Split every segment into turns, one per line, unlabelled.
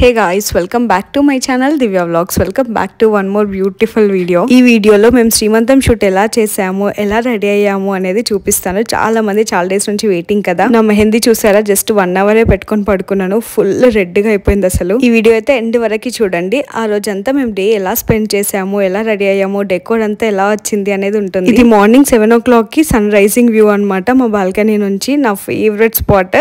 Hey guys, welcome back to my channel Divya Vlogs. Welcome back to one more beautiful video. ఈ వీడియోలో మేము శ్రీమంతం shoot ఎలా చేసాము, ఎలా రెడీ అయ్యాము అనేది చూపిస్తాను. చాలా మంది చాలా డేస్ నుంచి వెయిటింగ్ కదా. నా మెహందీ చూసారా, జస్ట్ 1 hour పెట్టుకొని పడుకున్నాను. ఫుల్ రెడ్ గా అయిపోయింది అసలు. ఈ వీడియో అయితే ఎండ్ వరకు చూడండి. ఆ రోజంతా మేము డే ఎలా స్పెండ్ చేసాము, ఎలా రెడీ అయ్యాము, డెకోర్ అంతా ఎలా వచ్చింది అనేది ఉంటుంది. ఇది మార్నింగ్ 7 o'clock కి సన్ రైజింగ్ వ్యూ అన్నమాట. మా బాల్కనీ నుంచి నా ఫేవరెట్ స్పాట్.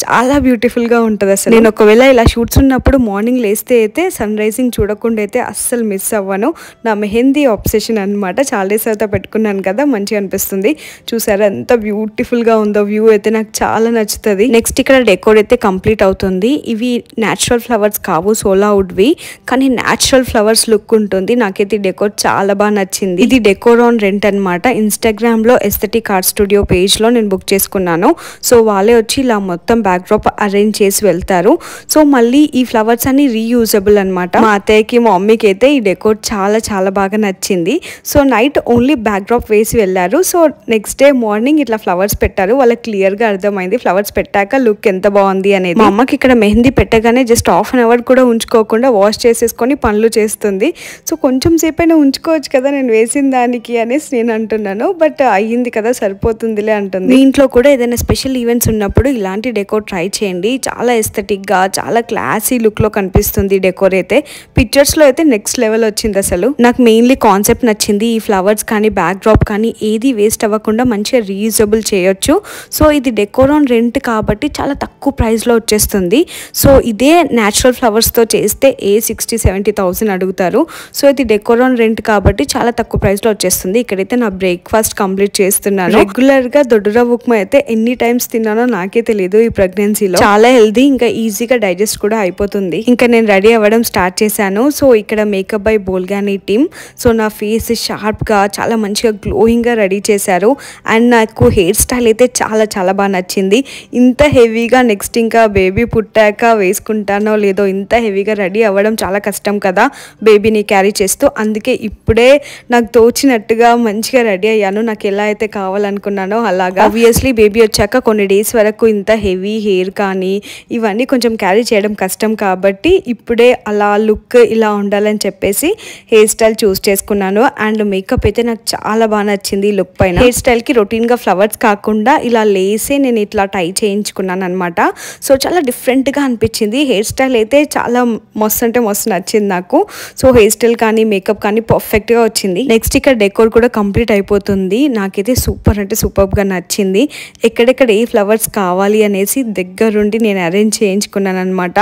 చాలా బ్యూటిఫుల్ గా ఉంటది అసలు. నేను ఒకవేళ ఇలా షూట్స్ ఉన్నప్పుడు మార్నింగ్ లేస్తే అయితే సన్ రైజింగ్ చూడకుండా అయితే అస్సలు మిస్ అవ్వను. నా మెహందీ ఆబ్సెషన్ అనమాట. చాలా డేస్ అయితే పెట్టుకున్నాను కదా, మంచిగా అనిపిస్తుంది. చూసారా ఎంత బ్యూటిఫుల్ గా ఉందో వ్యూ అయితే, నాకు చాలా నచ్చుతుంది. నెక్స్ట్ ఇక్కడ డెకోర్ అయితే కంప్లీట్ అవుతుంది. ఇవి న్యాచురల్ ఫ్లవర్స్ కావు, సోలా వుడ్వి, కానీ న్యాచురల్ ఫ్లవర్స్ లుక్ ఉంటుంది. నాకైతే డెకోర్ చాలా బాగా నచ్చింది. ఇది డెకోర్ ఆన్ రెంట్ అనమాట. ఇన్స్టాగ్రామ్ లో ఎస్థెటిక్ ఆర్ట్ స్టూడియో పేజ్ లో నేను బుక్ చేసుకున్నాను. సో వాళ్ళే వచ్చి ఇలా మొత్తం బ్యాక్ డ్రాప్ అరేంజ్ చేసి వెళ్తారు. సో మళ్ళీ ఈ ఫ్లవర్స్ అన్ని రీయూజబుల్ అనమాట. మా అత్తయ్యకి మా మమ్మీకి అయితే ఈ డెకోర్ చాలా చాలా బాగా నచ్చింది. So night only back drop వేసి వెళ్ళారు. సో నెక్స్ట్ డే మార్నింగ్ ఇట్లా ఫ్లవర్స్ పెట్టారు. వాళ్ళకి క్లియర్ గా అర్థమైంది ఫ్లవర్స్ పెట్టాక లుక్ ఎంత బాగుంది అనేది. మా అమ్మకి ఇక్కడ మెహందీ పెట్టగానే జస్ట్ ½ an hour కూడా ఉంచుకోకుండా వాష్ చేసేసుకొని పనులు చేస్తుంది. సో కొంచెం సేపు అయినా ఉంచుకోవచ్చు కదా నేను వేసిన దానికి అనేసి నేను అంటున్నాను. బట్ అయ్యింది కదా, సరిపోతుందిలే అంటుంది. మీ ఇంట్లో కూడా ఏదైనా స్పెషల్ ఈవెంట్స్ ఉన్నప్పుడు ఇలాంటి డెకోర్ ట్రై చేయండి. చాలా ఎస్థెటిక్ గా, చాలా క్లాసీ లుక్ లో కనిపిస్తుంది డెకోర్ అయితే. పిక్చర్స్ లో అయితే నెక్స్ట్ లెవెల్ వచ్చింది అసలు. నాకు మెయిన్లీ కాన్సెప్ట్ నచ్చింది. ఈ ఫ్లవర్స్ కానీ బ్యాక్ డ్రాప్ కానీ ఏది వేస్ట్ అవ్వకుండా మంచిగా రీయూజబుల్ చేయొచ్చు. సో ఇది డెకోర్ ఆన్ రెంట్ కాబట్టి చాలా తక్కువ ప్రైస్ లో వచ్చేస్తుంది. సో ఇదే న్యాచురల్ ఫ్లవర్స్ తో చేస్తే 60-70,000 అడుగుతారు. సో ఇది డెకోర్ ఆన్ రెంట్ కాబట్టి చాలా తక్కువ ప్రైస్ లో వచ్చేస్తుంది. ఇక్కడైతే నా బ్రేక్ఫాస్ట్ కంప్లీట్ చేస్తున్నాను. రెగ్యులర్ గా దొడ్డురవ్వ ఉప్మా అయితే ఎన్ని టైమ్స్ తిన్నానో నాకే తెలియదు. ఈ ప్రెగ్నెన్సీలో చాలా హెల్దీ, ఇంకా ఈజీగా డైజెస్ట్ కూడా అయిపోతుంది. ఇంకా నేను రెడీ అవ్వడం స్టార్ట్ చేశాను. సో ఇక్కడ మేకప్ బై బోల్గానీ టీమ్. సో నా ఫేస్ షార్ప్ గా చాలా మంచిగా గ్లోయింగ్ గా రెడీ చేశారు. అండ్ నాకు హెయిర్ స్టైల్ అయితే చాలా చాలా బాగా నచ్చింది. ఇంత హెవీగా నెక్స్ట్ ఇంకా బేబీ పుట్టాక వేసుకుంటానో లేదో, ఇంత హెవీగా రెడీ అవ్వడం చాలా కష్టం కదా బేబీని క్యారీ చేస్తూ. అందుకే ఇప్పుడే నాకు తోచినట్టుగా మంచిగా రెడీ అయ్యాను. నాకు ఎలా అయితే కావాలనుకున్నానో అలాగా. ఆబ్వియస్లీ బేబీ వచ్చాక కొన్ని డేస్ వరకు ఇంత హెవీ హెయిర్ కానీ ఇవన్నీ కొంచెం క్యారీ చేయడం కష్టం కాబట్టి ఇప్పుడే అలా లుక్ ఇలా ఉండాలని చెప్పేసి హెయిర్ స్టైల్ చూస్ చేసుకున్నాను. అండ్ మేకప్ అయితే నాకు చాలా బాగా నచ్చింది లుక్ పైన. హెయిర్ స్టైల్ కి రొటీన్ గా ఫ్లవర్స్ కాకుండా ఇలా లేసే నేను ఇట్లా టై చేయించుకున్నాను అనమాట. సో చాలా డిఫరెంట్ గా అనిపించింది. హెయిర్ స్టైల్ అయితే చాలా మస్తు అంటే మస్తు నచ్చింది నాకు. సో హెయిర్ స్టైల్ కానీ మేకప్ కానీ పర్ఫెక్ట్ గా వచ్చింది. నెక్స్ట్ ఇక్కడ డెకోర్ కూడా కంప్లీట్ అయిపోతుంది. నాకైతే సూపర్ అంటే సూపర్ గా నచ్చింది. ఎక్కడెక్కడ ఏ ఫ్లవర్స్ కావాలి అనేసి దగ్గరుండి నేను అరేంజ్ చేయించుకున్నాను అనమాట.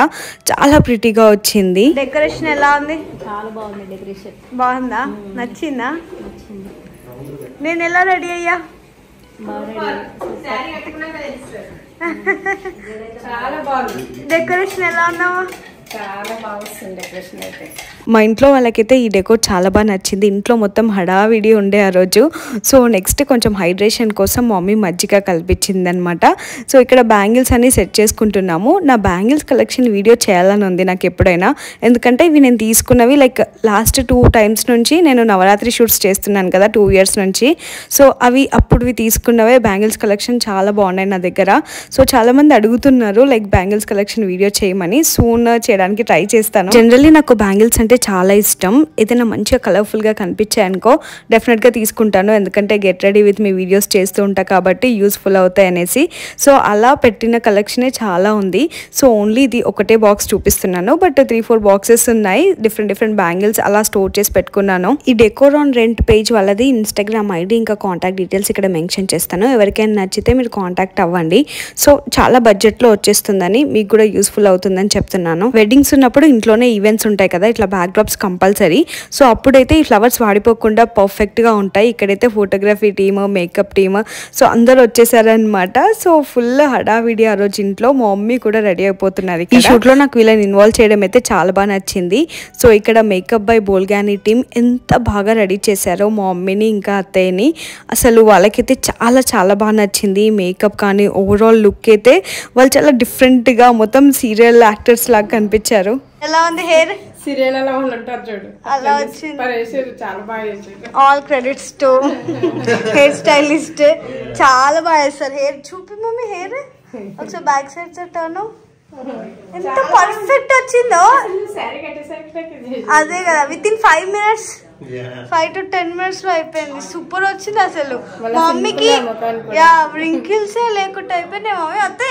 చాలా ప్రిటీగా వచ్చింది. డెకరేషన్ ఎలా ఉంది?
చాలా బాగుంది. డెకరేషన్
బాగుందా? నచ్చిందా? నేను ఎలా రెడీ అయ్యా? డెకరేషన్ ఎలా ఉన్నావా?
చాలా బాగా వస్తుంది డెకరేషన్ అయితే.
మా ఇంట్లో వాళ్ళకైతే ఈ డెకోర్ చాలా బాగా నచ్చింది. ఇంట్లో మొత్తం హడావిడి ఉండే ఆ రోజు. సో నెక్స్ట్ కొంచెం హైడ్రేషన్ కోసం మమ్మీ మజ్జిగ కల్పించింది అనమాట. సో ఇక్కడ బ్యాంగిల్స్ అన్ని సెట్ చేసుకుంటున్నాము. నా బ్యాంగిల్స్ కలెక్షన్ వీడియో చేయాలని ఉంది నాకు ఎప్పుడైనా. ఎందుకంటే ఇవి నేను తీసుకున్నవి లైక్ లాస్ట్ 2 times నుంచి నేను నవరాత్రి షూట్స్ చేస్తున్నాను కదా 2 years నుంచి. సో అవి అప్పుడువి తీసుకున్నవే. బ్యాంగిల్స్ కలెక్షన్ చాలా బాగున్నాయి నా దగ్గర. సో చాలా మంది అడుగుతున్నారు లైక్ బ్యాంగిల్స్ కలెక్షన్ వీడియో చేయమని. సూన్ చేయడానికి ట్రై చేస్తాను. జనరల్లీ నాకు బ్యాంగిల్స్ అంటే చాలా ఇష్టం. ఏదైనా మంచిగా కలర్ఫుల్ గా కనిపించాయనుకో డెఫినెట్ గా తీసుకుంటాను. ఎందుకంటే get ready with me videos చేస్తూ ఉంటా కాబట్టి యూస్ఫుల్ అవుతాయి అనేసి. సో అలా పెట్టిన కలెక్షనే చాలా ఉంది. సో ఓన్లీ ఇది ఒకటే బాక్స్ చూపిస్తున్నాను. బట్ 3-4 boxes ఉన్నాయి. డిఫరెంట్ బ్యాంగిల్స్ అలా స్టోర్ చేసి పెట్టుకున్నాను. ఈ డెకోర్ ఆన్ రెంట్ పేజ్ వాళ్ళది ఇన్స్టాగ్రామ్ ఐడి ఇంకా కాంటాక్ట్ డీటెయిల్స్ ఇక్కడ మెన్షన్ చేస్తాను. ఎవరికైనా నచ్చితే మీరు కాంటాక్ట్ అవ్వండి. సో చాలా బడ్జెట్ లో వచ్చేస్తుందని, మీకు కూడా యూస్ఫుల్ అవుతుందని చెప్తున్నాను. వెడ్డింగ్స్ ఉన్నప్పుడు ఇంట్లోనే ఈవెంట్స్ ఉంటాయి కదా, ఇట్లా బ్యాక్ డ్రాప్స్ కంపల్సరీ. సో అప్పుడైతే ఈ ఫ్లవర్స్ వాడిపోకుండా పర్ఫెక్ట్ గా ఉంటాయి. ఇక్కడైతే photography team, makeup team, so అందరు వచ్చేసారనమాట. సో ఫుల్ హడావిడి ఆ రోజు ఇంట్లో. మా మమ్మీ కూడా రెడీ అయిపోతున్నారు. ఈ షూట్ లో నాకు వీళ్ళని ఇన్వాల్వ్ చేయడం అయితే చాలా బాగా నచ్చింది. సో ఇక్కడ మేకప్ బై బోల్గానీ టీమ్ ఎంత బాగా రెడీ చేశారో మా మమ్మీని ఇంకా అత్తయ్యని. అసలు వాళ్ళకైతే చాలా చాలా బాగా నచ్చింది మేకప్ కానీ ఓవరాల్ లుక్ అయితే. వాళ్ళు చాలా డిఫరెంట్ గా మొత్తం సీరియల్ యాక్టర్స్ లాగా కనిపించారు. ఎలా ఉంది హెయిర్?
సీరియల్ అలా వాళ్ళు ఉంటారు చూడు,
అలా వచ్చింది.
చాలా బాగా చేశారు.
All credits to hair stylist. చాలా బాగా చేస్తారు హెయిర్. చూపి మమ్మీ హెయిర్ ఒకసారి బ్యాక్ సైడ్ టర్న్. ఎంత పర్ఫెక్ట్ వచ్చిందో
శారీ కట్టేసరికి
అదే కదా with in 5 minutes 5 to 10 minutes లో అయిపోయింది. సూపర్ వచ్చింది అసలు. మా మమ్మీకి రింకిల్స్ లేకుండా అయిపోయినాయి. మమ్మీ అంతే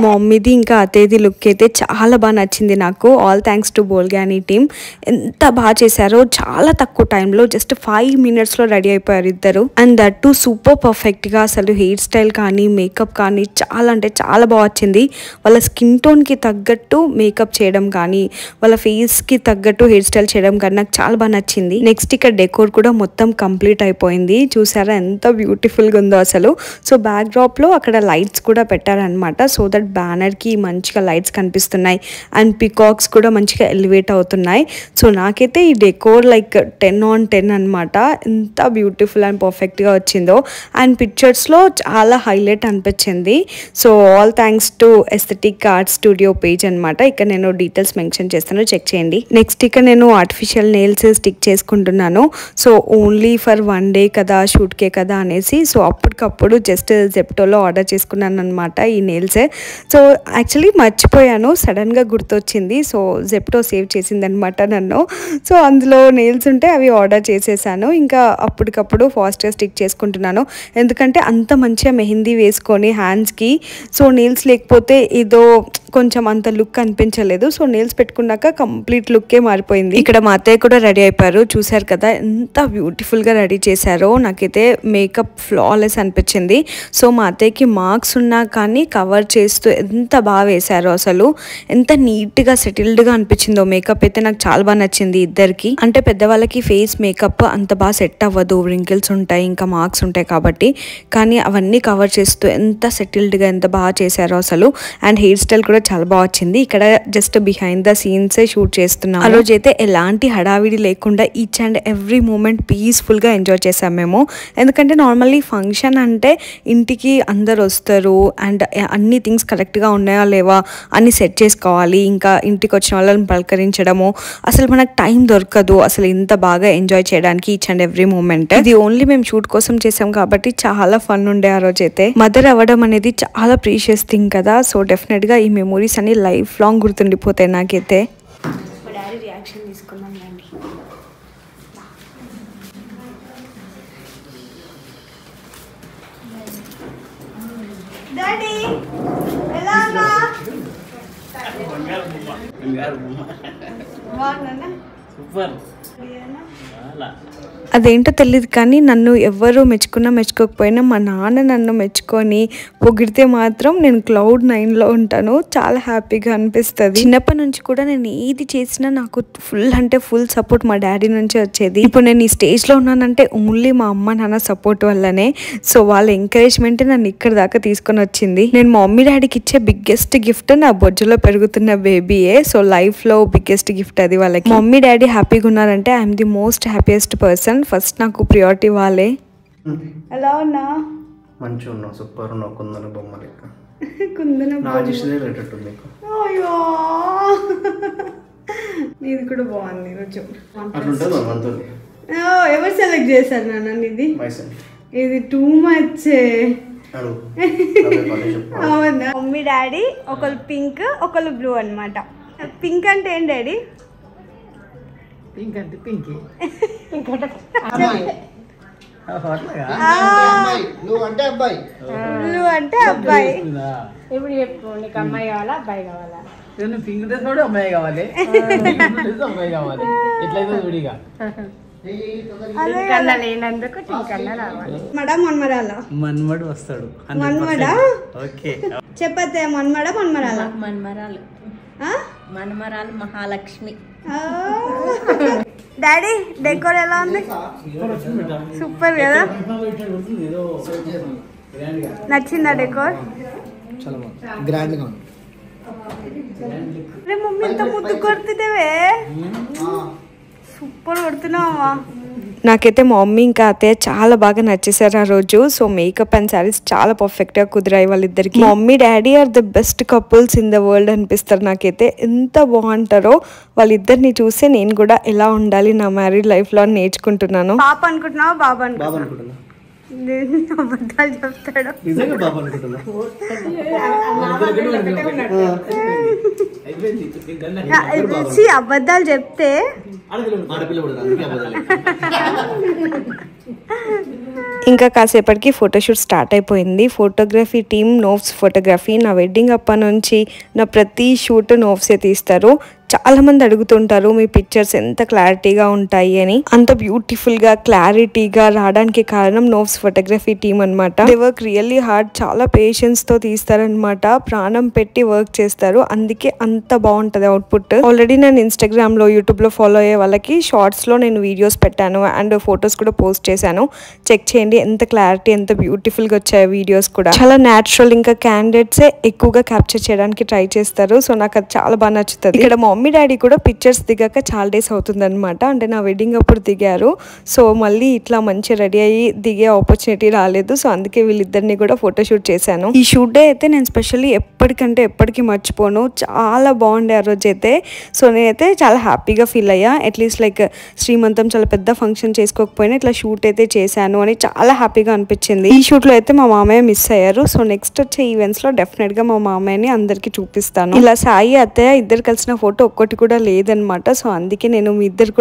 మా మమ్మీది ఇంకా అతేది లుక్ అయితే చాలా బాగా నచ్చింది నాకు. ఆల్ థ్యాంక్స్ టు బోల్గానీ టీమ్. ఎంత బాగా చేశారో, చాలా తక్కువ టైంలో జస్ట్ 5 minutes లో రెడీ అయిపోయారు ఇద్దరు. And that to super perfect గా అసలు హెయిర్ స్టైల్ కానీ మేకప్ కానీ చాలా అంటే చాలా బాగా వచ్చింది. వాళ్ళ స్కిన్ టోన్ కి తగ్గట్టు మేకప్ చేయడం కానీ వాళ్ళ ఫేస్ కి తగ్గట్టు హెయిర్ స్టైల్ చేయడం కానీ నాకు చాలా బాగా నచ్చింది. నెక్స్ట్ ఇక్కడ డెకోర్ కూడా మొత్తం కంప్లీట్ అయిపోయింది. చూసారా ఎంత బ్యూటిఫుల్ గా ఉందో అసలు. సో బ్యాక్ డ్రాప్ లో అక్కడ లైట్స్ కూడా పెట్టారనమాట. సో దట్ బ్యానర్ కి మంచిగా లైట్స్ కనిపిస్తున్నాయి అండ్ పికాక్స్ కూడా మంచిగా ఎలివేట్ అవుతున్నాయి. సో నాకైతే ఈ డెకోర్ లైక్ 10 on 10 అనమాట. ఎంత బ్యూటిఫుల్ అండ్ పర్ఫెక్ట్ గా వచ్చిందో. అండ్ పిక్చర్స్ లో చాలా హైలైట్ అనిపించింది. So all thanks to aesthetic art studio page అనమాట. ఇక్కడ నేను డీటెయిల్స్ మెన్షన్ చేస్తాను, చెక్ చేయండి. నెక్స్ట్ ఇక్కడ నేను ఆర్టిఫిషియల్ నెయిల్స్ స్టిక్ చేసుకుంటున్నాను. సో ఓన్లీ ఫర్ 1 day కదా, షూట్కే కదా అనేసి సో అప్పటికప్పుడు జస్ట్ జెప్టోలో ఆర్డర్ చేసుకున్నాను అనమాట ఈ నెయిల్స్. సో యాక్చువల్లీ మర్చిపోయాను, సడన్గా గుర్తొచ్చింది. సో జెప్టో సేవ్ చేసింది అనమాట నన్ను. సో అందులో నెయిల్స్ ఉంటే అవి ఆర్డర్ చేసేసాను. ఇంకా అప్పటికప్పుడు ఫాస్ట్గా స్టిక్ చేసుకుంటున్నాను. ఎందుకంటే అంత మంచిగా మెహందీ వేసుకొని హ్యాండ్స్కి సో నెయిల్స్ లేకపోతే ఏదో కొంచెం అంత లుక్ అనిపించలేదు. సో నెయిల్స్ పెట్టుకున్నాక కంప్లీట్ లుక్కే మారిపోయింది. ఇక్కడ మా అత్తయ్య కూడా రెడీ అయిపోయారు. చూసారు కదా ఎంత బ్యూటిఫుల్గా రెడీ చేశారో. నాకైతే మేకప్ ఫ్లాలెస్ అనిపించింది. సో మా అత్తయ్యకి మార్క్స్ ఉన్నా కానీ కవర్ చేస్తూ ఎంత బాగా వేశారో అసలు. ఎంత నీట్గా సెటిల్డ్గా అనిపించిందో మేకప్ అయితే నాకు చాలా బాగా నచ్చింది ఇద్దరికి. అంటే పెద్దవాళ్ళకి ఫేస్ మేకప్ అంత బాగా సెట్ అవ్వదు, రింకిల్స్ ఉంటాయి ఇంకా మార్క్స్ ఉంటాయి కాబట్టి. కానీ అవన్నీ కవర్ చేస్తూ ఎంత సెటిల్డ్గా ఎంత బాగా చేశారో అసలు. అండ్ హెయిర్ స్టైల్ కూడా చాలా బాగా వచ్చింది. ఇక్కడ just behind the scenes shoot చేస్తున్నాం. ఆ రోజు అయితే ఎలాంటి హడావిడి లేకుండా each and every moment peaceful గా ఎంజాయ్ చేసాం మేము. ఎందుకంటే నార్మల్లీ ఫంక్షన్ అంటే ఇంటికి అందరు వస్తారు అండ్ అన్ని థింగ్స్ కరెక్ట్ గా ఉన్నాయా లేవా అన్ని సెట్ చేసుకోవాలి. ఇంకా ఇంటికి వచ్చిన వాళ్ళని పలకరించడము అసలు మనకు టైం దొరకదు అసలు ఇంత బాగా ఎంజాయ్ చేయడానికి ఈచ్ అండ్ ఎవ్రీ మూమెంట్. ఇది ఓన్లీ మేము షూట్ కోసం చేసాం కాబట్టి చాలా ఫన్ ఉండే ఆ రోజు అయితే. మదర్ అవ్వడం అనేది చాలా ప్రీషియస్ థింగ్ కదా. సో డెఫినెట్ గా ఈ మెమోరీస్ అన్ని లైఫ్ లాంగ్ గుర్తుండిపోతాయి నాకైతే.
మా డాడీ రియాక్షన్ తీసుకున్నాం రండి.
డాడీ ఎలా ఉన్నా? బాగున్నా?
సూపర్.
అదేంటో తెలియదు కానీ నన్ను ఎవరు మెచ్చుకున్నా మెచ్చుకోకపోయినా మా నాన్న నన్ను మెచ్చుకొని పొగిడితే మాత్రం నేను Cloud 9లో ఉంటాను. చాలా హ్యాపీగా అనిపిస్తుంది. చిన్నప్పటి నుంచి కూడా నేను ఏది చేసినా నాకు ఫుల్ అంటే ఫుల్ సపోర్ట్ మా డాడీ నుంచి వచ్చేది. ఇప్పుడు నేను ఈ స్టేజ్లో ఉన్నానంటే ఓన్లీ మా అమ్మ నాన్న సపోర్ట్ వల్లనే. సో వాళ్ళ ఎంకరేజ్మెంట్ నన్ను ఇక్కడ దాకా తీసుకొని వచ్చింది. నేను మా మమ్మీ డాడీకి ఇచ్చే బిగ్గెస్ట్ గిఫ్ట్ నా బొజ్జులో పెరుగుతున్న బేబీయే. సో లైఫ్లో బిగ్గెస్ట్ గిఫ్ట్ అది వాళ్ళకి. మమ్మీ డాడీ హ్యాపీగా ఉన్నారంటే I'm the most happiest person. First నాకు ప్రియారిటీ వాళ్ళే. ఎలా ఉన్నా?
మంచిగా ఉన్నావు, సూపర్ ఉన్నావు. కుందన బొమ్మ లెక్క.
కుందన
అయ్యో
నీది కూడా బాగుంది రోజు.
అట్లుంటుంది మనతో.
ఎవరు సెలెక్ట్ చేశారు నాన్న ఇది? ఇది టూ మచ్. అవునా? మమ్మీ డాడీ ఒకళ్ళు పింక్ ఒకళ్ళు బ్లూ అన్నమాట. పింక్ అంటే ఏం డాడీ?
పింక్ అంటే పింక్,
బ్లూ అంటే అబ్బాయి.
ఇప్పుడు చెప్పు, నీకు అమ్మాయి కావాలా అబ్బాయి కావాలా?
పింక్ డ్రెస్ కూడా అమ్మాయి కావాలి, అమ్మాయి కావాలి. ఎట్లయితే చూడిగా
లేనందుకు చింకన్నా రావాలి.
మన్మడు వస్తాడు.
మన్మడా?
ఓకే
చెప్పతే మన్మడా మన్మరాలా?
మన్మరాలు మన్మరాలు మహాలక్ష్మి.
డాడీ డెకోర్ ఎలా ఉంది? సూపర్ కదా? నచ్చిందా డెకోర్?
గ్రాండ్ గా ఉంది.
మమ్మీ ఇంత ముద్దు కొడుతుందేవే, సూపర్ కొడుతున్నావా? నాకైతే మా మమ్మీ ఇంకా అత్తయ్య చాలా బాగా నచ్చేసారు ఆ రోజు. సో మేకప్ అండ్ శారీస్ చాలా పర్ఫెక్ట్గా కుదిరాయి వాళ్ళిద్దరికి. మా mummy daddy are the best couples in the world అనిపిస్తారు నాకైతే. ఎంత బాగుంటారో వాళ్ళిద్దరిని చూస్తే నేను కూడా ఎలా ఉండాలి నా మ్యారీడ్ లైఫ్లో అని నేర్చుకుంటున్నాను. పాప అనుకుంటున్నావా బాబా అనుకుంటున్నా? అబద్ధాలు చెప్తాడు.
నిజంగా బాబు అనుకుంటున్నా.
అబద్ధాలు చెప్తే
ఆడపిల్ల కూడా అందుకే అబద్ధాలు.
ఇంకా కాసేపటికి ఫోటోషూట్ స్టార్ట్ అయిపోయింది. Photography team knows photography. నా వెడ్డింగ్ అప్పటి నుంచి నా ప్రతి షూట్ నోవ్సే తీస్తారు. చాలా మంది అడుగుతుంటారు మీ పిక్చర్స్ ఎంత క్లారిటీగా ఉంటాయి అని. అంత బ్యూటిఫుల్ గా క్లారిటీగా రావడానికి కారణం నోవ్స్ ఫోటోగ్రఫీ టీమ్ అనమాట. They work really hard. చాలా పేషెన్స్ తో తీస్తారనమాట. ప్రాణం పెట్టి వర్క్ చేస్తారు. అందుకే అంత బాగుంటది అవుట్పుట్. ఆల్రెడీ నేను ఇన్స్టాగ్రామ్ లో యూట్యూబ్ లో ఫాలో అయ్యే వాళ్ళకి షార్ట్స్ లో నేను వీడియోస్ పెట్టాను అండ్ ఫొటోస్ కూడా పోస్ట్ చేశాను. చెక్ చేయండి ఎంత క్లారిటీ ఎంత బ్యూటిఫుల్ గా వచ్చాయి వీడియోస్ కూడా. చాలా న్యాచురల్. ఇంకా క్యాండిడేట్స్ ఎక్కువగా క్యాప్చర్ చేయడానికి ట్రై చేస్తారు. సో నాకు అది చాలా బాగా నచ్చుతుంది. ఇక్కడ మమ్మీ డాడీ కూడా పిక్చర్స్ దిగాక చాలా డేస్ అవుతుంది అనమాట. అంటే నా వెడ్డింగ్ అప్పుడు దిగారు. సో మళ్ళీ ఇట్లా మంచి రెడీ అయ్యి దిగే ఆపర్చునిటీ రాలేదు. సో అందుకే వీళ్ళిద్దరిని కూడా ఫోటోషూట్ చేశాను. ఈ షూట్ డే అయితే నేను స్పెషల్లీ ఎప్పటికంటే ఎప్పటికీ మర్చిపోను. చాలా బాగుండే ఆ రోజు అయితే. సో నేనైతే చాలా హ్యాపీగా ఫీల్ అయ్యా. అట్లీస్ట్ లైక్ శ్రీమంతం చాలా పెద్ద ఫంక్షన్ చేసుకోకపోయినా ఇట్లా షూట్ అయితే చేశాను అని చాలా హ్యాపీగా అనిపించింది. ఈ షూట్ లో అయితే మా మామయ్య మిస్ అయ్యారు. సో నెక్స్ట్ వచ్చే ఈవెంట్స్ లో డెఫినెట్ గా మా మామయ్యని అందరికి చూపిస్తాను. ఇలా సాయి అత్తయ్య ఇద్దరు కలిసిన ఫోటో ఒక్కటి కూడా లేదనమాట. సో అందుకే నేను మీ ఇద్దరు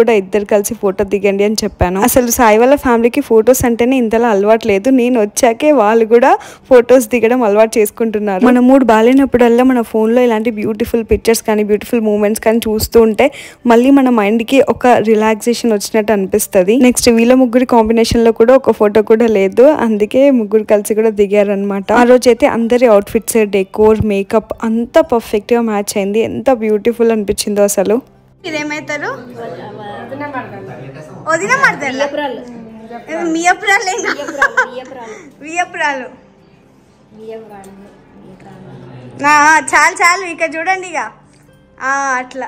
కలిసి ఫోటో దిగండి అని చెప్పాను. అసలు సాయి వాళ్ళ ఫ్యామిలీకి ఫొటోస్ అంటేనే ఇంతలా అలవాటు లేదు. నేను వచ్చాకే వాళ్ళు కూడా ఫొటోస్ దిగడం అలవాటు చేసుకుంటున్నారు. మన మూడ్ బాగాలేనప్పుడల్లా మన ఫోన్ లో ఇలాంటి బ్యూటిఫుల్ పిక్చర్స్ కానీ బ్యూటిఫుల్ మూమెంట్స్ కానీ చూస్తూ ఉంటే మళ్ళీ మన మైండ్ కి ఒక రిలాక్సేషన్ వచ్చినట్టు అనిపిస్తుంది. నెక్స్ట్ వీళ్ళ ముగ్గురి కాంబినేషన్ లో కూడా ఒక ఫోటో కూడా లేదు. అందుకే ముగ్గురు కలిసి కూడా దిగారనమాట. ఆ రోజు అయితే అందరి అవుట్ఫిట్స్ డెకోర్ మేకప్ అంతా పర్ఫెక్ట్ గా మ్యాచ్ అయింది. ఎంత బ్యూటిఫుల్ అనిపించిందో అసలు. ఇదేమైతారు వదిన మడతారు చాలు ఇక చూడండి ఇక అట్లా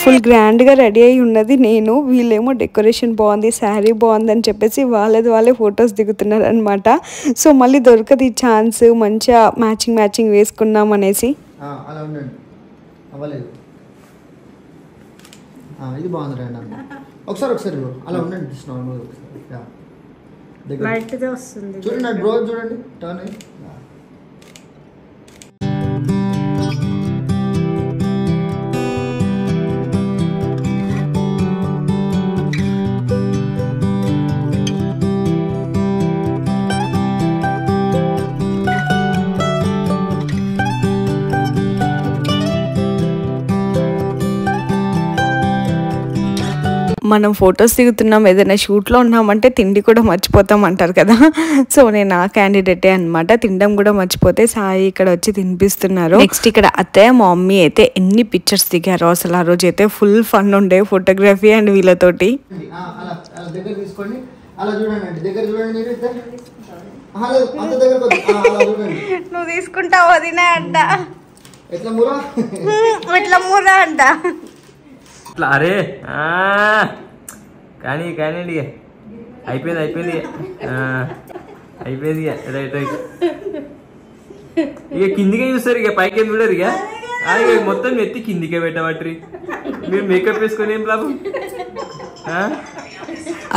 ఫుల్ గ్రాండ్ గా రెడీ అయి ఉన్నది నేను. వీళ్ళేమో డెకరేషన్ బాగుంది శారీ బాగుంది అని చెప్పేసి వాళ్ళే ఫొటోస్ దిగుతున్నారు అనమాట. సో మళ్ళీ దొరకదు ఈ ఛాన్స్. మంచిగా మ్యాచింగ్ వేసుకున్నాం అనేసి.
అలా ఉండండి అవ్వలేదు. ఇది బాగుంది రండి ఒకసారి అలా ఉండండి నార్మల్ ఒకసారి చూడండి బ్రో చూడండి టర్న్ అయ్యి.
మనం ఫొటోస్ దిగుతున్నాం ఏదైనా షూట్లో ఉన్నామంటే తిండి కూడా మర్చిపోతాం అంటారు కదా. సో నేను ఆ క్యాండిడేటే అనమాట. తినడం కూడా మర్చిపోతే సాయి ఇక్కడ వచ్చి తినిపిస్తున్నారు. నెక్స్ట్ ఇక్కడ అత్తయ్య మా మమ్మీ అయితే ఎన్ని పిక్చర్స్ దిగారో అసలు. ఆ రోజు అయితే ఫుల్ ఫన్ ఉండే ఫోటోగ్రఫీ అండ్ వీళ్ళతోటి. నువ్వు తీసుకుంటావు వదినా అంట. ఎట్లా మూరా అంట.
అరే కానీ అయిపోయింది రైట్ ఇక కిందికే చూస్తారు. ఇక పైకి ఏం చూడరు. ఇక మొత్తం ఎత్తి కిందికే పెట్టబట్టి మీరు మేకప్ వేసుకొని ఏం లాభం.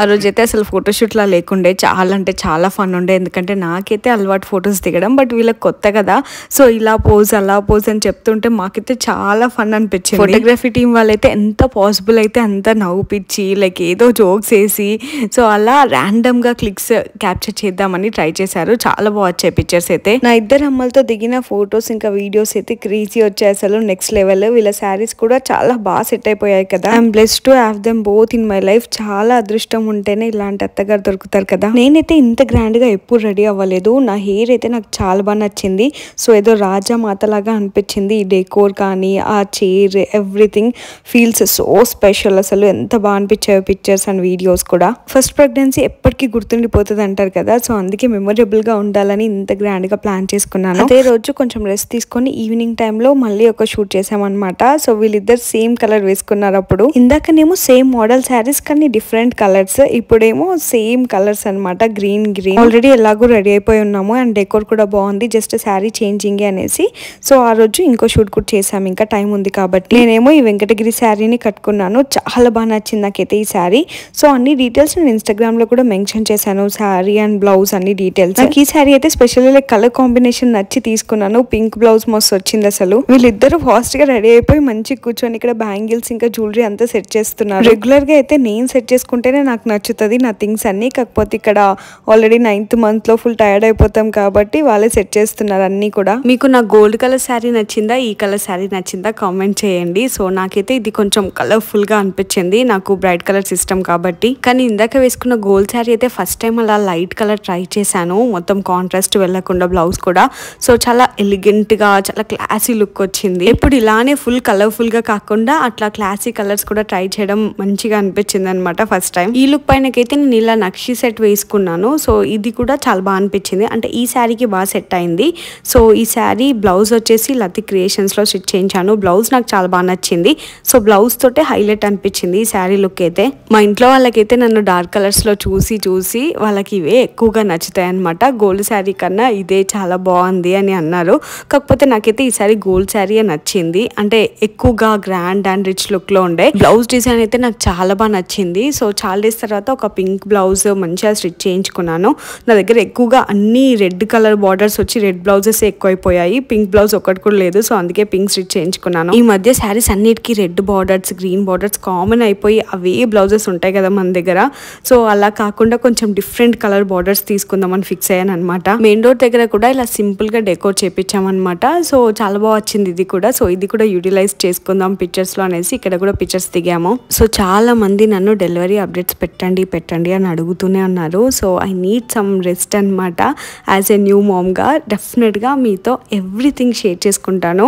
ఆ రోజైతే అసలు ఫోటోషూట్లా లేకుండే. చాలా అంటే చాలా ఫన్ ఉండే. ఎందుకంటే నాకైతే అలవాటు ఫొటోస్ దిగడం. బట్ వీళ్ళకి కొత్త కదా. సో ఇలా పోజ్ అలా పోజ్ అని చెప్తుంటే మాకైతే చాలా ఫన్ అనిపించింది. ఫోటోగ్రఫీ టీం వాళ్ళైతే ఎంత పాసిబుల్ అయితే అంత నవ్వుపిచ్చి లైక్ ఏదో జోక్స్ వేసి సో అలా ర్యాండమ్ గా క్లిక్స్ క్యాప్చర్ చేద్దామని ట్రై చేశారు. చాలా బాగా వచ్చాయి పిక్చర్స్ అయితే. నా ఇద్దరు అమ్మలతో దిగిన ఫొటోస్ ఇంకా వీడియోస్ అయితే క్రేజీ వచ్చాయి అసలు నెక్స్ట్ లెవెల్. వీళ్ళ శారీస్ కూడా చాలా బాగా సెట్ అయిపోయాయి కదా. I'm blessed to have them both in my life. చాలా అదృష్టం ఉంటేనే ఇలాంటి అత్తగారు దొరుకుతారు కదా. నేనైతే ఇంత గ్రాండ్ గా ఎప్పుడు రెడీ అవ్వలేదు. నా హెయిర్ అయితే నాకు చాలా బాగా నచ్చింది. సో ఏదో రాజా మాత లాగా అనిపించింది. ఈ డెకోర్ కానీ ఆ chair everything feels so special. అసలు ఎంత బాగా అనిపించాయో పిక్చర్స్ అండ్ వీడియోస్ కూడా. ఫస్ట్ ప్రెగ్నెన్సీ ఎప్పటికీ గుర్తుండిపోతుంది అంటారు కదా. సో అందుకే మెమొరబుల్ గా ఉండాలని ఇంత గ్రాండ్ గా ప్లాన్ చేసుకున్నాను. అదే రోజు కొంచెం రెస్ట్ తీసుకొని ఈవినింగ్ టైంలో మళ్ళీ ఒక షూట్ చేసామన్నమాట. సో వీళ్ళిద్దరు సేమ్ కలర్ వేసుకున్నారు. అప్పుడు ఇందాకనేమో సేమ్ మోడల్ శారీస్ కానీ డిఫరెంట్ కలర్స్. ఇప్పుడేమో సేమ్ కలర్స్ అన్నమాట, గ్రీన్ గ్రీన్. ఆల్రెడీ ఎలాగో రెడీ అయిపోయి ఉన్నాము అండ్ డెకోర్ కూడా బాగుంది, జస్ట్ శారీ చేంజింగ్ అనేసి. సో ఆ రోజు ఇంకో షూట్ కూడా చేసాము, ఇంకా టైం ఉంది కాబట్టి. నేనేమో ఈ వెంకటగిరి శారీని కట్టుకున్నాను, చాలా బాగా నచ్చింది నాకైతే ఈ శారీ. సో అన్ని డీటెయిల్స్ నేను ఇన్స్టాగ్రామ్ లో కూడా మెన్షన్ చేశాను, శారీ అండ్ బ్లౌజ్ అన్ని డీటెయిల్స్. నాకు ఈ శారీ అయితే స్పెషల్లీ లైక్ కలర్ కాంబినేషన్ నచ్చి తీసుకున్నాను, పింక్ బ్లౌజ్ మస్తు వచ్చింది అసలు. వీళ్ళిద్దరు ఫాస్ట్ గా రెడీ అయిపోయి మంచి కూర్చొని ఇక్కడ బ్యాంగిల్స్ ఇంకా జ్యువెలరీ అంతా సెట్ చేస్తున్నారు. రెగ్యులర్ గా అయితే నేను సెట్ చేసుకుంటేనే నాకు నచ్చుతుంది నా థింగ్స్ అన్ని, కాకపోతే ఇక్కడ ఆల్రెడీ 9th month లో ఫుల్ టైర్డ్ అయిపోతాం కాబట్టి వాళ్ళే సెట్ చేస్తున్నారు అన్ని కూడా. మీకు నా గోల్డ్ కలర్ శారీ నచ్చిందా, ఈ కలర్ శారీ నచ్చిందా కామెంట్ చేయండి. సో నాకైతే ఇది కొంచెం కలర్ఫుల్ గా అనిపించింది, నాకు బ్రైట్ కలర్స్ ఇష్టం కాబట్టి. కానీ ఇందాక వేసుకున్న గోల్డ్ శారీ అయితే ఫస్ట్ టైం అలా లైట్ కలర్ ట్రై చేశాను, మొత్తం కాంట్రాస్ట్ వెళ్ళకుండా బ్లౌజ్ కూడా. సో చాలా ఎలిగెంట్ గా చాలా క్లాసీ లుక్ వచ్చింది. ఇప్పుడు ఇలానే ఫుల్ కలర్ఫుల్ గా కాకుండా అట్లా క్లాసీ కలర్స్ కూడా ట్రై చేయడం మంచిగా అనిపించింది అనమాట ఫస్ట్ టైం. ఈ లుక్ పైనకైతే నేను ఇలా నక్షి సెట్ వేసుకున్నాను, సో ఇది కూడా చాలా బాగా అనిపించింది, అంటే ఈ శారీకి బాగా సెట్ అయింది. సో ఈ శారీ బ్లౌజ్ వచ్చేసి లతి క్రియేషన్స్ లో స్టిచ్ చేయించాను, బ్లౌజ్ నాకు చాలా బాగా నచ్చింది. సో బ్లౌజ్ తోటే హైలైట్ అనిపించింది ఈ శారీ లుక్ అయితే. మా ఇంట్లో వాళ్ళకైతే నన్ను డార్క్ కలర్స్ లో చూసి వాళ్ళకి ఇవే ఎక్కువగా నచ్చుతాయి అనమాట, గోల్డ్ శారీ కన్నా ఇదే చాలా బాగుంది అని అన్నారు. కాకపోతే నాకైతే ఈ శారీ గోల్డ్ శారీ నచ్చింది, అంటే ఎక్కువగా గ్రాండ్ అండ్ రిచ్ లుక్ లో ఉండే. బ్లౌజ్ డిజైన్ అయితే నాకు చాలా బాగా నచ్చింది. సో చాలా డేస్ తర్వాత ఒక పింక్ బ్లౌజ్ మంచిగా స్టిచ్ చేయించుకున్నాను. నా దగ్గర ఎక్కువగా అన్ని రెడ్ కలర్ బార్డర్స్ వచ్చి రెడ్ బ్లౌజెస్ ఎక్కువైపోయాయి, పింక్ బ్లౌజ్ ఒకటి కూడా లేదు. సో అందుకే పింక్ స్టిచ్ చేయించుకున్నాను. ఈ మధ్య శారీస్ అన్నిటికీ red borders green borders common అయిపోయి అవే బ్లౌజెస్ ఉంటాయి కదా మన దగ్గర. సో అలా కాకుండా కొంచెం డిఫరెంట్ కలర్ బార్డర్స్ తీసుకుందామని ఫిక్స్ అయ్యాను అనమాట. మెయిన్ డోర్ దగ్గర కూడా ఇలా సింపుల్ గా డెకోర్ చేపించామన్నమాట. సో చాలా బాగా వచ్చింది ఇది కూడా. సో ఇది కూడా యూటిలైజ్ చేసుకుందాం పిక్చర్స్ లో అనేసి ఇక్కడ కూడా పిక్చర్స్ దిగాము. సో చాలా మంది నన్ను డెలివరీ అప్డేట్స్ పెట్టండి అని అడుగుతూనే ఉన్నారు. So I need some rest అనమాట. యాజ్ ఎ న్యూ మామ్ గా డెఫినెట్ గా మీతో ఎవ్రీథింగ్ షేర్ చేసుకుంటాను.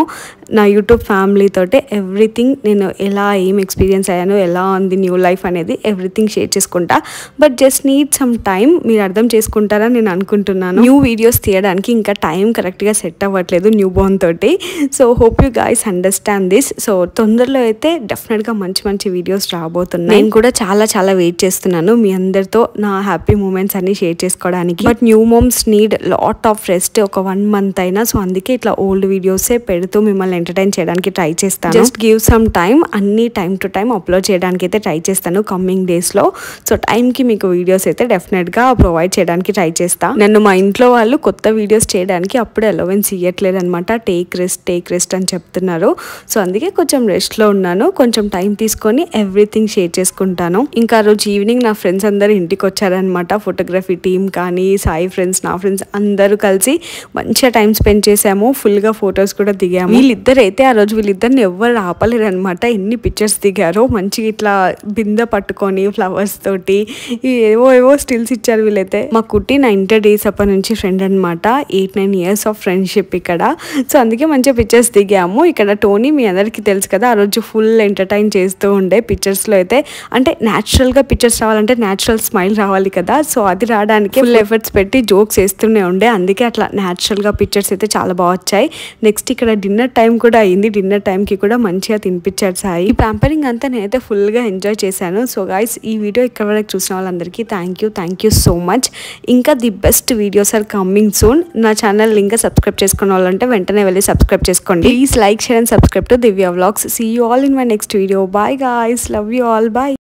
నా యూట్యూబ్ ఫ్యామిలీ తోటే ఎవ్రీథింగ్, నేను ఎలా ఏం ఎక్స్పీరియన్స్ అయ్యాను, ఎలా ఉంది న్యూ లైఫ్ అనేది ఎవ్రీథింగ్ షేర్ చేసుకుంటా. But just need some time, మీరు అర్థం చేసుకుంటారని నేను అనుకుంటున్నాను. న్యూ వీడియోస్ తీయడానికి ఇంకా టైం కరెక్ట్గా సెట్ అవ్వట్లేదు న్యూ బోర్న్ తోటి. So hope you guys understand this. So తొందరలో అయితే డెఫినెట్గా మంచి వీడియోస్ రాబోతున్నాయి. నేను కూడా చాలా వెయిట్ చేస్తున్నాను మీ అందరితో నా హ్యాపీ మూమెంట్స్ అన్ని షేర్ చేసుకోవడానికి. But new moms need lot of rest, ఒక 1 month అయినా. సో అందుకే ఇట్లా ఓల్డ్ వీడియోసే పెడుతూ మిమ్మల్ని ఎంటర్టైన్ చేయడానికి ట్రై చేస్తాను. జస్ట్ గివ్ సమ్ టైం, అన్ని టైం టు టైం అప్లోడ్ చేయడానికి అయితే ట్రై చేస్తాను కమింగ్ డేస్ లో. సో టైంకి మీకు వీడియోస్ అయితే డెఫినెట్ గా ప్రొవైడ్ చేయడానికి ట్రై చేస్తా. నన్ను మా ఇంట్లో వాళ్ళు కొత్త వీడియోస్ చేయడానికి అప్పుడే అలవెన్స్ ఇవ్వట్లేదు అనమాట. టేక్ రెస్ట్ అని చెప్తున్నారు. సో అందుకే కొంచెం రెస్ట్ లో ఉన్నాను, కొంచెం టైం తీసుకొని ఎవ్రీథింగ్ షేర్ చేసుకుంటాను. ఇంకా రోజు ఈవినింగ్ నా ఫ్రెండ్స్ అందరు ఇంటికి వచ్చారనమాట. ఫోటోగ్రఫీ టీమ్ కానీ సాయి ఫ్రెండ్స్, నా ఫ్రెండ్స్ అందరూ కలిసి మంచిగా టైం స్పెండ్ చేసాము, ఫుల్ గా ఫొటోస్ కూడా దిగాము. వీళ్ళిద్దరైతే ఆ రోజు వీళ్ళిద్దరిని ఎవ్వరు ఆపలేరు అనమాట, ఎన్ని పిక్చర్స్ దిగారో. మంచిగా ఇట్లా బిందె పట్టుకొని ఫ్లవర్స్ తోటి ఏవో స్టిల్స్ ఇచ్చారు వీళ్ళైతే. మా కుట్టి నా ఇంటర్ డేస్ అప్పటి నుంచి ఫ్రెండ్ అనమాట, 8-9 years ఆఫ్ ఫ్రెండ్షిప్ ఇక్కడ. సో అందుకే మంచిగా పిక్చర్స్ దిగాము. ఇక్కడ టోనీ మీ అందరికీ తెలుసు కదా, ఆ రోజు ఫుల్ ఎంటర్టైన్ చేస్తూ ఉండే పిక్చర్స్ లో అయితే. అంటే న్యాచురల్ గా పిక్చర్స్ రావాలంటే న్యాచురల్ స్మైల్ రావాలి కదా. సో అది రావడానికి ఫుల్ ఎఫర్ట్స్ పెట్టి జోక్స్ వేస్తూనే ఉండే, అందుకే అట్లా న్యాచురల్ గా పిక్చర్స్ అయితే చాలా బాగా వచ్చాయి. నెక్స్ట్ ఇక్కడ డిన్నర్ టైం కూడా అయింది, డిన్నర్ టైం కి కూడా మంచిగా తినిపించారు సాయి. ఈ ప్యాంపరింగ్ అంతా నేనైతే ఫుల్ గా ఎంజాయ్ చేశాను. సో గైస్ ఈ వీడియో ఇక్కడ వరకు చూసిన వాళ్ళందరికీ థ్యాంక్ యూ సో మచ్. ఇంకా the best videos are coming soon. నా ఛానల్ ఇంకా సబ్స్క్రైబ్ చేసుకున్న వాళ్ళంటే వెంటనే వెళ్ళి సబ్స్క్రైబ్ చేసుకోండి. Please like, share and subscribe to Divya vlogs. See you all in my next video. Bye guys, love you all, bye.